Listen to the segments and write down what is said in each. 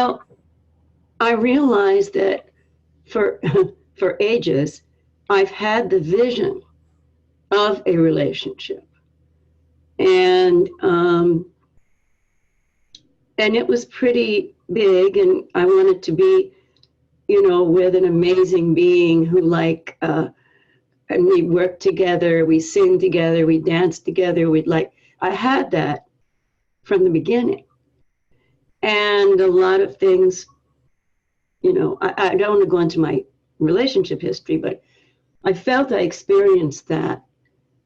Well, I realized that for for ages, I've had the vision of a relationship, and it was pretty big, and I wanted to be, with an amazing being who and we work together, we sing together, we dance together, I had that from the beginning. And a lot of things, I don't want to go into my relationship history, but I felt I experienced that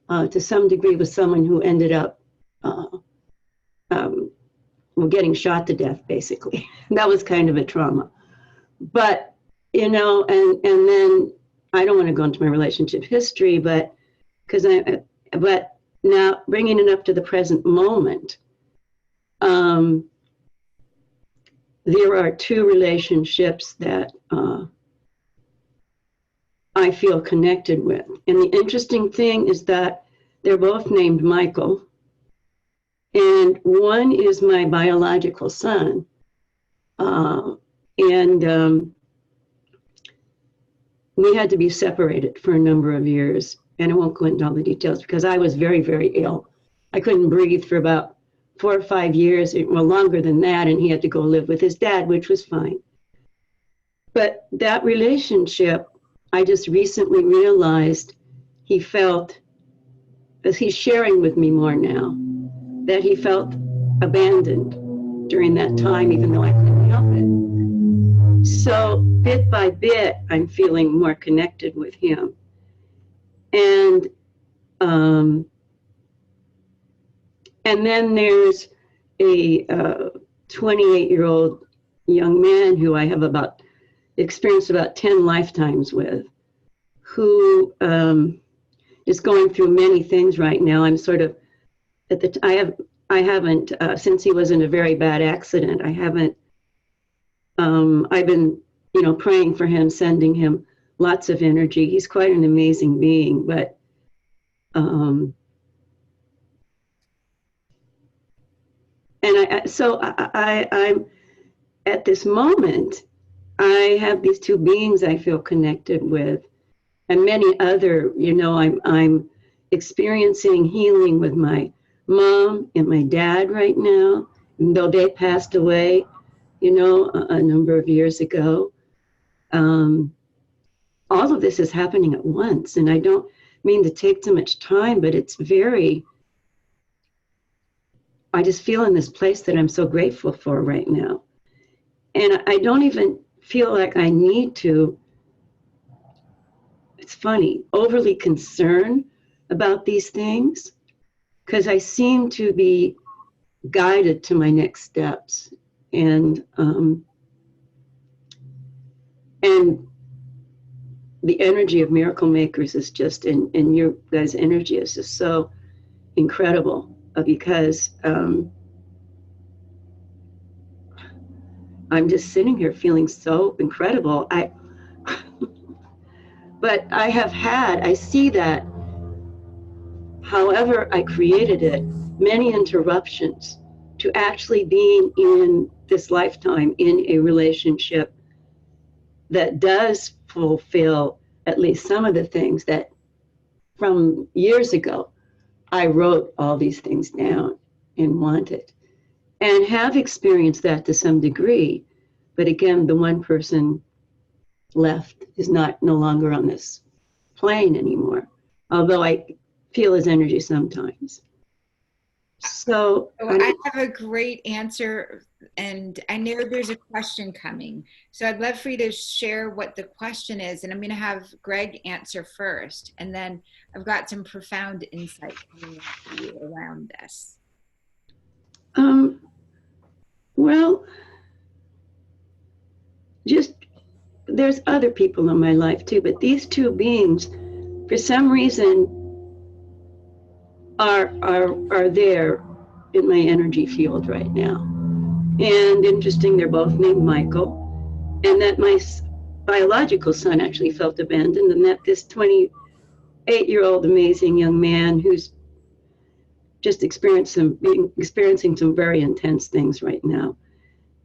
to some degree with someone who ended up getting shot to death, basically. That was kind of a trauma. But, and then I don't want to go into my relationship history, but now bringing it up to the present moment, there are two relationships that I feel connected with. And the interesting thing is that they're both named Michael. And one is my biological son. We had to be separated for a number of years. And I won't go into all the details because I was very, very ill. I couldn't breathe for about 4 or 5 years, well, longer than that. And he had to go live with his dad, which was fine. But that relationship, I just recently realized he felt, as he's sharing with me more now, that he felt abandoned during that time, even though I couldn't help it. So bit by bit, I'm feeling more connected with him. And then there's a 28-year-old young man who I have experienced about 10 lifetimes with, who is going through many things right now. I'm sort of I haven't since he was in a very bad accident. I've been praying for him, sending him lots of energy. He's quite an amazing being, but I'm at this moment, I have these two beings I feel connected with, and many other. I'm experiencing healing with my mom and my dad right now, even though they passed away, a number of years ago. All of this is happening at once, and I don't mean to take too much time, but I just feel in this place that I'm so grateful for right now. And I don't even feel like I need to, it's funny, overly concerned about these things, because I seem to be guided to my next steps. And the energy of Miracle Makers is just, and your guys' energy is just so incredible, because I'm just sitting here feeling so incredible. But I see that, however I created it, many interruptions to actually being in this lifetime in a relationship that does fulfill at least some of the things that from years ago, I wrote all these things down and wanted, and have experienced that to some degree. But again, the one person left is no longer on this plane anymore, although I feel his energy sometimes. So I have a great answer, and I know there's a question coming. So I'd love for you to share what the question is, and I'm going to have Greg answer first, and then I've got some profound insight coming to you around this. Well, just there's other people in my life too, but these two beings, for some reason, are there in my energy field right now. And interesting, they're both named Michael, and that my biological son actually felt abandoned, and that this 28-year-old amazing young man who's just experiencing some very intense things right now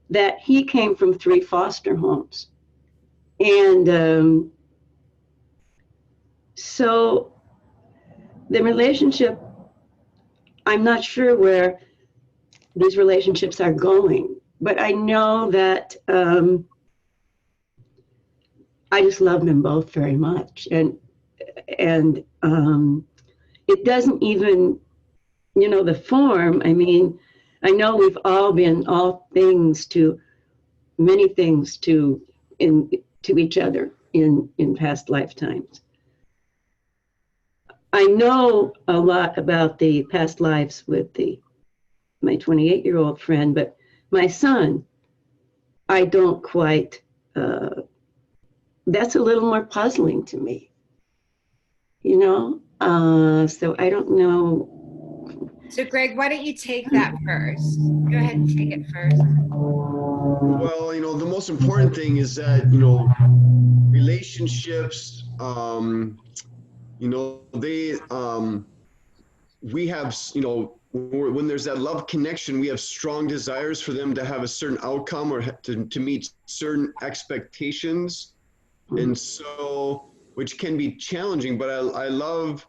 that he came from 3 foster homes. And so the relationship, I'm not sure where these relationships are going, but I know that I just love them both very much. And it doesn't even, the form, I mean, I know we've all been many things to each other in past lifetimes. I know a lot about the past lives with my 28-year-old friend, but my son, I don't quite, that's a little more puzzling to me, so I don't know. So Greg, why don't you take that first? Go ahead and take it first. Well, the most important thing is that, relationships, they, we have, when there's that love connection, we have strong desires for them to have a certain outcome or to meet certain expectations. And so, which can be challenging, but I love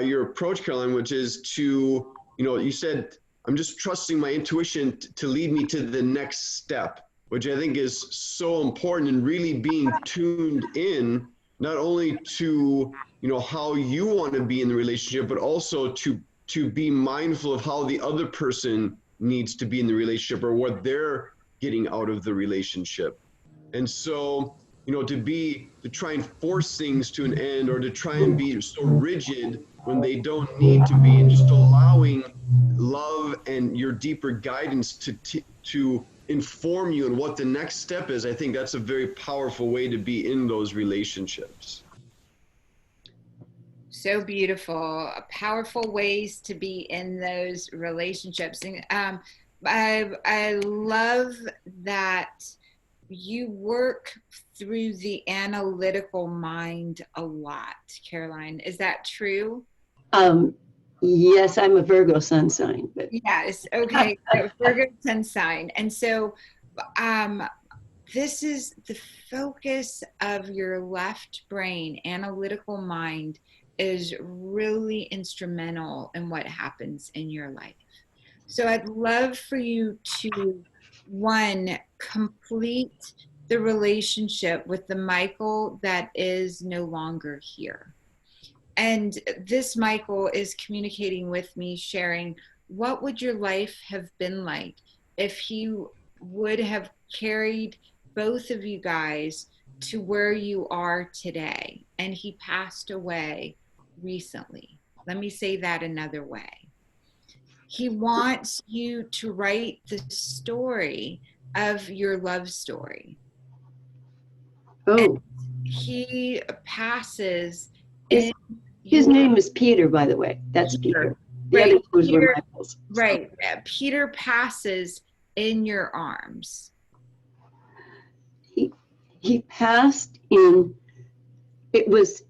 your approach, Caroline, which is to, you said, I'm just trusting my intuition to lead me to the next step, which I think is so important, and really being tuned in, not only to, how you want to be in the relationship, but also to be mindful of how the other person needs to be in the relationship or what they're getting out of the relationship. And so, to try and force things to an end, or to try and be so rigid when they don't need to be, and just allowing love and your deeper guidance to inform you on what the next step is, I think that's a very powerful way to be in those relationships. So beautiful, powerful ways to be in those relationships. And I love that you work through the analytical mind a lot, Caroline. Is that true? Yes, I'm a Virgo sun sign. But yes. Okay. So Virgo sun sign. And so this is the focus of your left brain, analytical mind, is really instrumental in what happens in your life. So I'd love for you to, one, complete the relationship with the Michael that is no longer here. And this Michael is communicating with me, sharing, what would your life have been like if he would have carried both of you guys to where you are today? And he passed away recently. Let me say that another way. He wants you to write the story of your love story. Oh, and he passes. His name is Peter, by the way. That's Peter. The other two were Michaels. Right. Peter passes in your arms. He passed in. It was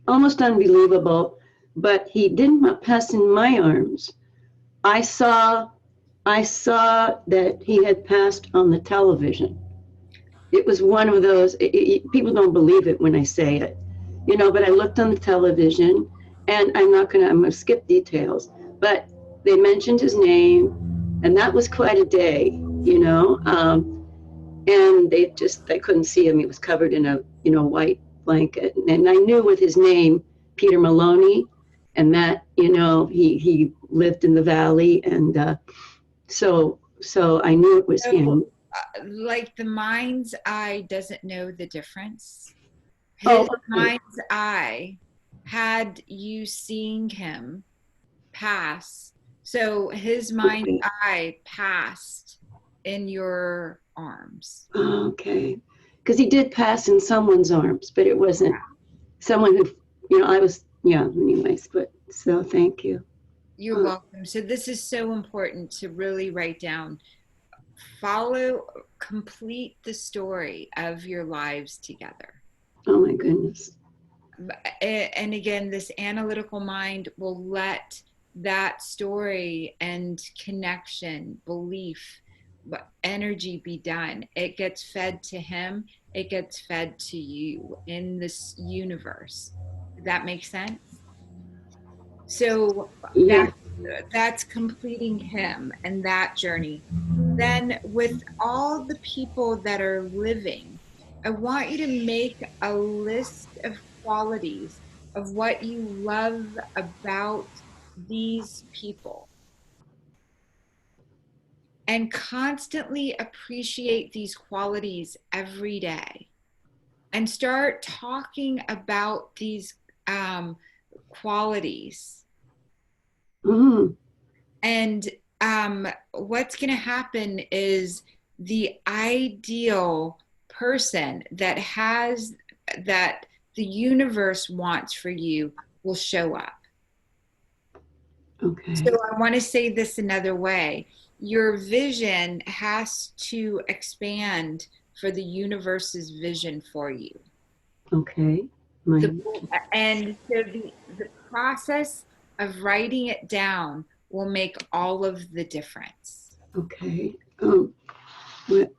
almost unbelievable, but he didn't pass in my arms. I saw that he had passed on the television. It was one of those, people don't believe it when I say it, but I looked on the television, and I'm gonna skip details, but they mentioned his name, and that was quite a day, and they couldn't see him. He was covered in a, white blanket. And I knew with his name, Peter Maloney, and that, he lived in the valley. And so I knew it was him. Like the mind's eye doesn't know the difference. His mind's eye had you seeing him pass. So his mind's eye passed in your arms. Okay. Because he did pass in someone's arms, but it wasn't someone who, I was, anyways, but so thank you. You're welcome. So this is so important to really write down. Complete the story of your lives together. Oh my goodness. And again, this analytical mind will let that story and connection, belief, energy be done. It gets fed to him. It gets fed to you in this universe. Does that make sense? So Yeah. that's completing him and that journey. Then with all the people that are living, I want you to make a list of qualities of what you love about these people and constantly appreciate these qualities every day and start talking about these qualities. Mm-hmm. And what's going to happen is the ideal person that has that the universe wants for you will show up. Okay. So I want to say this another way. Your vision has to expand for the universe's vision for you. Okay. And so the process of writing it down will make all of the difference. Okay. But,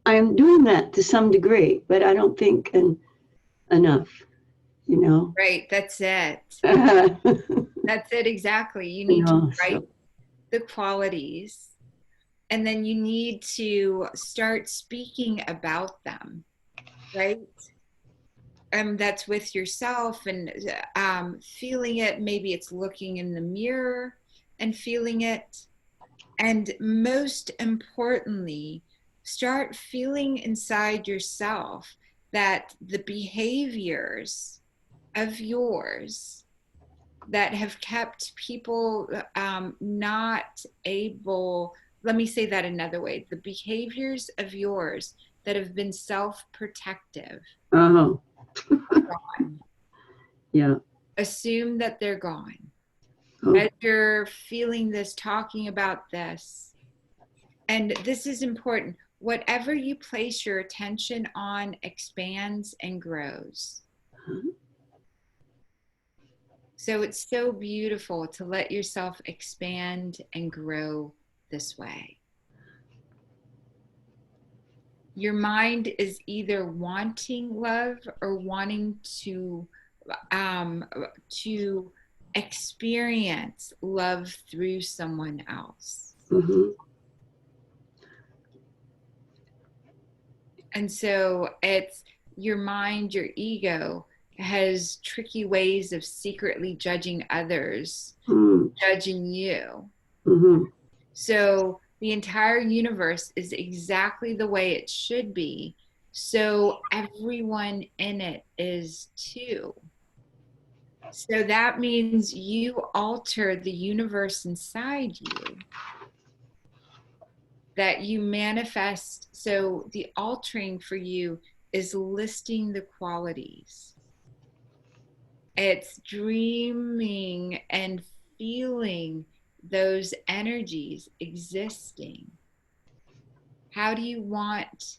I'm doing that to some degree, but I don't think enough, you know. Right, that's it. That's it exactly. You need to write the qualities, and then you need to start speaking about them, right? That's with yourself and feeling it. Maybe it's looking in the mirror and feeling it. And most importantly, start feeling inside yourself that the behaviors of yours that have kept people not able, let me say that another way, the behaviors of yours that have been self-protective are gone. Yeah. Assume that they're gone. Oh. As you're feeling this, talking about this, and this is important, whatever you place your attention on expands and grows. So it's so beautiful to let yourself expand and grow this way. Your mind is either wanting love or wanting to experience love through someone else. Mm-hmm. And so it's your mind, your ego has tricky ways of secretly judging others, judging you. Mm-hmm. So the entire universe is exactly the way it should be. So everyone in it is too. So that means you alter the universe inside you, that you manifest. So the altering for you is listing the qualities. It's dreaming and feeling those energies existing. How do you want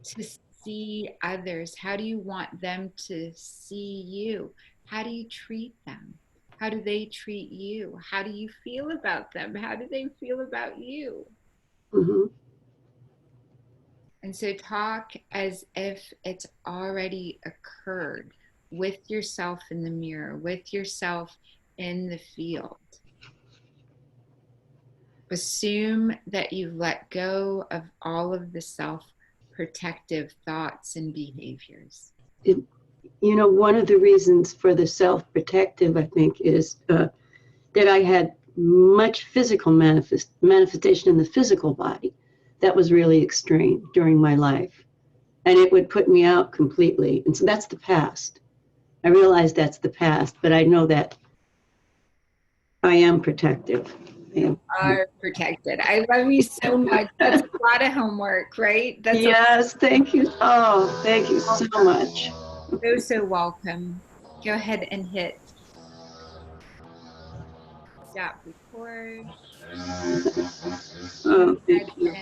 to see others? How do you want them to see you? How do you treat them? How do they treat you? How do you feel about them? How do they feel about you? Mm-hmm. And so talk as if it's already occurred with yourself in the mirror, with yourself in the field. Assume that you've let go of all of the self-protective thoughts and behaviors. One of the reasons for the self-protective, I think, is that I had much physical manifestation in the physical body that was really extreme during my life. And it would put me out completely. And so that's the past. I realize that's the past, but I know that I am protective. You are protected. I love you so much. That's a lot of homework, right? Yes, thank you. Oh, thank you so much. So welcome. Go ahead and hit stop record. Oh, thank you.